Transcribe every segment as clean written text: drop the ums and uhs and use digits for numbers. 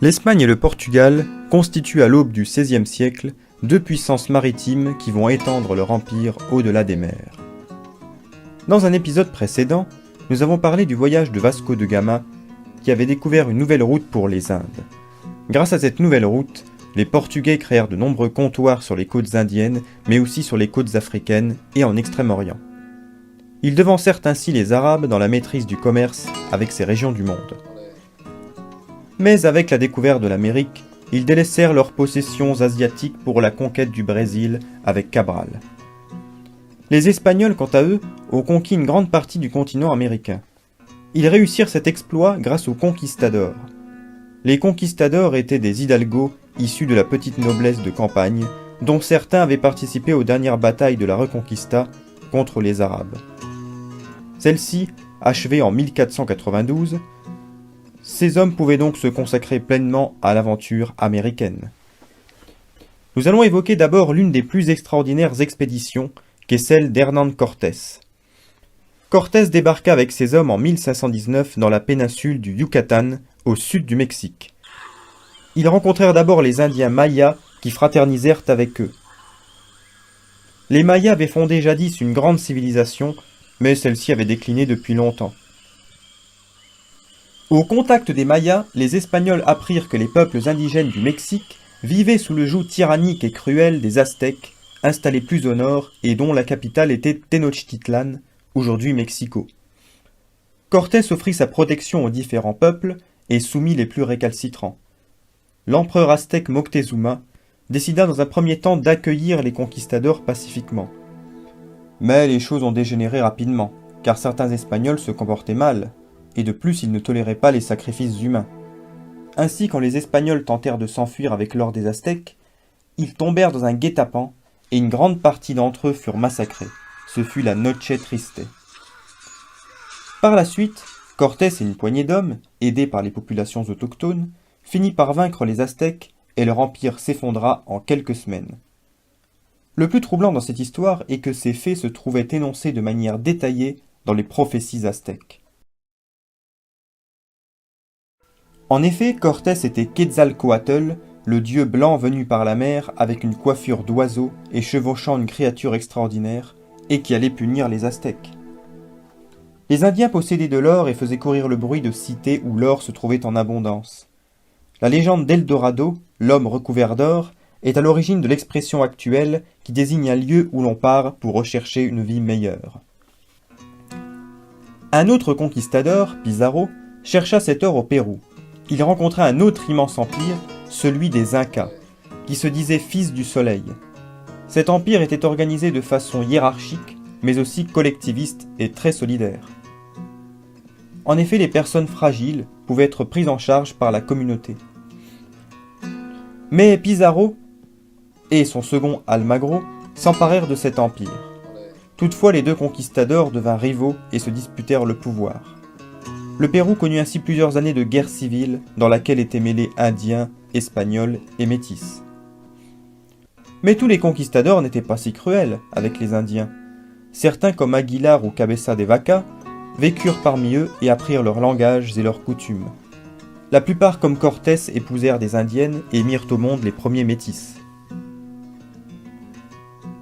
L'Espagne et le Portugal constituent à l'aube du XVIe siècle deux puissances maritimes qui vont étendre leur empire au-delà des mers. Dans un épisode précédent, nous avons parlé du voyage de Vasco de Gama qui avait découvert une nouvelle route pour les Indes. Grâce à cette nouvelle route, les Portugais créèrent de nombreux comptoirs sur les côtes indiennes, mais aussi sur les côtes africaines et en Extrême-Orient. Ils devancèrent ainsi les Arabes dans la maîtrise du commerce avec ces régions du monde. Mais avec la découverte de l'Amérique, ils délaissèrent leurs possessions asiatiques pour la conquête du Brésil avec Cabral. Les Espagnols, quant à eux, ont conquis une grande partie du continent américain. Ils réussirent cet exploit grâce aux conquistadors. Les conquistadors étaient des hidalgos issus de la petite noblesse de campagne, dont certains avaient participé aux dernières batailles de la Reconquista contre les Arabes. Celle-ci, achevée en 1492, ces hommes pouvaient donc se consacrer pleinement à l'aventure américaine. Nous allons évoquer d'abord l'une des plus extraordinaires expéditions, qui est celle d'Hernán Cortés. Cortés débarqua avec ses hommes en 1519 dans la péninsule du Yucatan, au sud du Mexique. Ils rencontrèrent d'abord les Indiens Mayas qui fraternisèrent avec eux. Les Mayas avaient fondé jadis une grande civilisation, mais celle-ci avait décliné depuis longtemps. Au contact des Mayas, les Espagnols apprirent que les peuples indigènes du Mexique vivaient sous le joug tyrannique et cruel des Aztèques, installés plus au nord et dont la capitale était Tenochtitlan, aujourd'hui Mexico. Cortés offrit sa protection aux différents peuples et soumit les plus récalcitrants. L'empereur aztèque Moctezuma décida dans un premier temps d'accueillir les conquistadors pacifiquement. Mais les choses ont dégénéré rapidement, car certains Espagnols se comportaient mal, et de plus ils ne toléraient pas les sacrifices humains. Ainsi, quand les Espagnols tentèrent de s'enfuir avec l'or des Aztèques, ils tombèrent dans un guet-apens, et une grande partie d'entre eux furent massacrés. Ce fut la Noche Triste. Par la suite, Cortés et une poignée d'hommes, aidés par les populations autochtones, finit par vaincre les Aztèques et leur empire s'effondra en quelques semaines. Le plus troublant dans cette histoire est que ces faits se trouvaient énoncés de manière détaillée dans les prophéties aztèques. En effet, Cortés était Quetzalcoatl, le dieu blanc venu par la mer avec une coiffure d'oiseau et chevauchant une créature extraordinaire, et qui allait punir les Aztèques. Les Indiens possédaient de l'or et faisaient courir le bruit de cités où l'or se trouvait en abondance. La légende d'Eldorado, l'homme recouvert d'or, est à l'origine de l'expression actuelle qui désigne un lieu où l'on part pour rechercher une vie meilleure. Un autre conquistador, Pizarro, chercha cet or au Pérou. Il rencontra un autre immense empire, celui des Incas, qui se disait fils du soleil. Cet empire était organisé de façon hiérarchique, mais aussi collectiviste et très solidaire. En effet, les personnes fragiles pouvaient être prises en charge par la communauté. Mais Pizarro et son second Almagro s'emparèrent de cet empire. Toutefois, les deux conquistadors devinrent rivaux et se disputèrent le pouvoir. Le Pérou connut ainsi plusieurs années de guerre civile dans laquelle étaient mêlés Indiens, Espagnols et Métis. Mais tous les conquistadors n'étaient pas si cruels avec les Indiens. Certains comme Aguilar ou Cabeza de Vaca vécurent parmi eux et apprirent leurs langages et leurs coutumes. La plupart comme Cortés épousèrent des Indiennes et mirent au monde les premiers métis.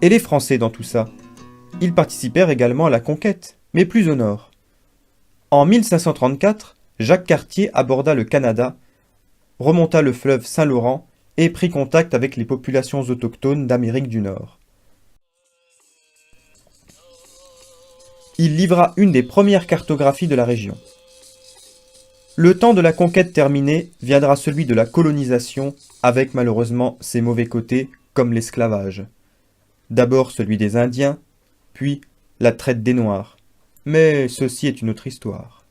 Et les Français dans tout ça? Ils participèrent également à la conquête, mais plus au nord. En 1534, Jacques Cartier aborda le Canada, remonta le fleuve Saint-Laurent et prit contact avec les populations autochtones d'Amérique du Nord. Il livra une des premières cartographies de la région. Le temps de la conquête terminé, viendra celui de la colonisation, avec malheureusement ses mauvais côtés, comme l'esclavage. D'abord celui des Indiens, puis la traite des Noirs. Mais ceci est une autre histoire.